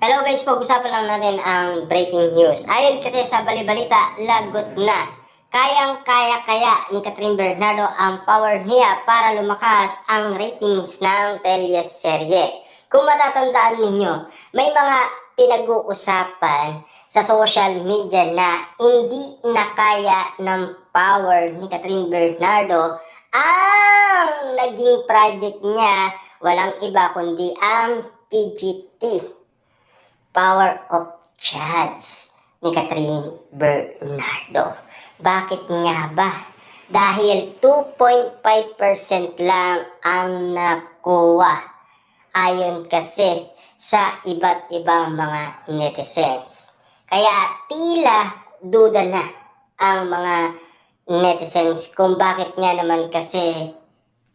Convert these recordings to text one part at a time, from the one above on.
Hello guys, pag-usapan lang natin ang breaking news. Ayon kasi sa balibalita, lagot na. Kayang-kaya ni Catherine Bernardo ang power niya para lumakas ang ratings ng teleserye. Kung matatandaan ninyo, may mga pinag-uusapan sa social media na hindi na kaya ng power ni Catherine Bernardo ang naging project niya, walang iba kundi ang PGT. Power of Chats ni Catherine Bernardo. Bakit nga ba? Dahil 2.5% lang ang nakuha ayon kasi sa iba't ibang mga netizens. Kaya tila duda na ang mga netizens kung bakit nga naman kasi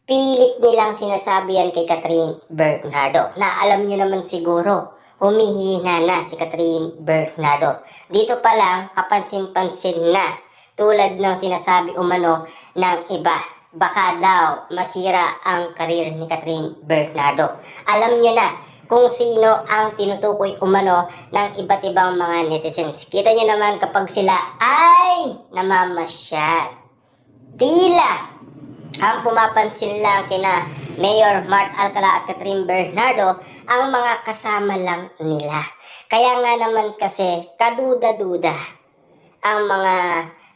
pilit nilang sinasabi yan kay Catherine Bernardo na alam nyo naman siguro humihina na si Catherine Bernardo. Dito pa lang, kapansin-pansin na tulad ng sinasabi umano ng iba. Baka daw masira ang karir ni Catherine Bernardo. Alam nyo na kung sino ang tinutukoy umano ng iba't ibang mga netizens. Kita nyo naman kapag sila ay namamasyal. Tila ang pumapansin lang kina Mayor Mart Alcala at Catherine Bernardo ang mga kasama lang nila. Kaya nga naman kasi kaduda-duda ang mga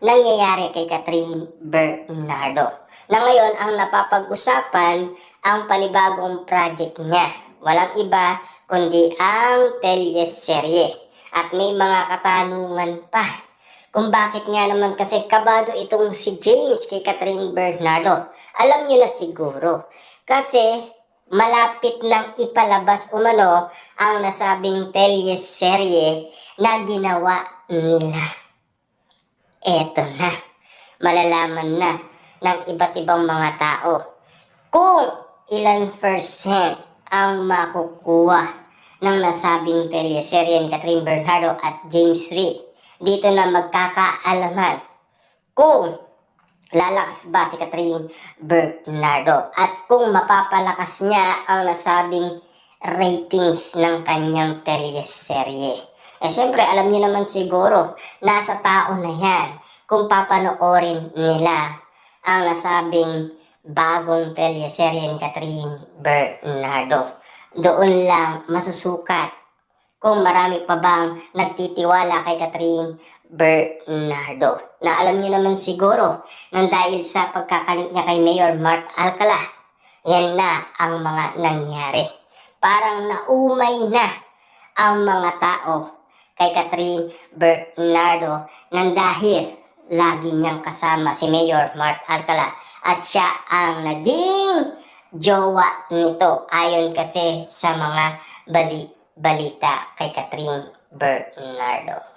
nangyayari kay Catherine Bernardo. Na ngayon ang napapag-usapan ang panibagong project niya. Walang iba kundi ang teleserye. At may mga katanungan pa kung bakit nga naman kasi kabado itong si James kay Catherine Bernardo. Alam niyo na siguro. Kasi malapit nang ipalabas umano ang nasabing teleserye na ginawa nila. Eto na. Malalaman na ng iba't ibang mga tao kung ilan percent ang makukuha ng nasabing teleserye ni Catherine Bernardo at James Reid. Dito na magkakaalaman kung lalakas ba si Catherine Bernardo at kung mapapalakas niya ang nasabing ratings ng kanyang teleserye. Siyempre, alam niyo naman siguro, nasa tao na yan kung papanoorin nila ang nasabing bagong teleserye ni Catherine Bernardo. Doon lang masusukat kung marami pa bang nagtitiwala kay Catherine Bernardo. Na alam niyo naman siguro nang dahil sa pagkakalit niya kay Mayor Mart Alcala, yan na ang mga nangyari. Parang naumay na ang mga tao kay Catherine Bernardo nang dahil lagi niyang kasama si Mayor Mart Alcala at siya ang naging jowa nito ayon kasi sa mga balita kay Catherine Bernardo.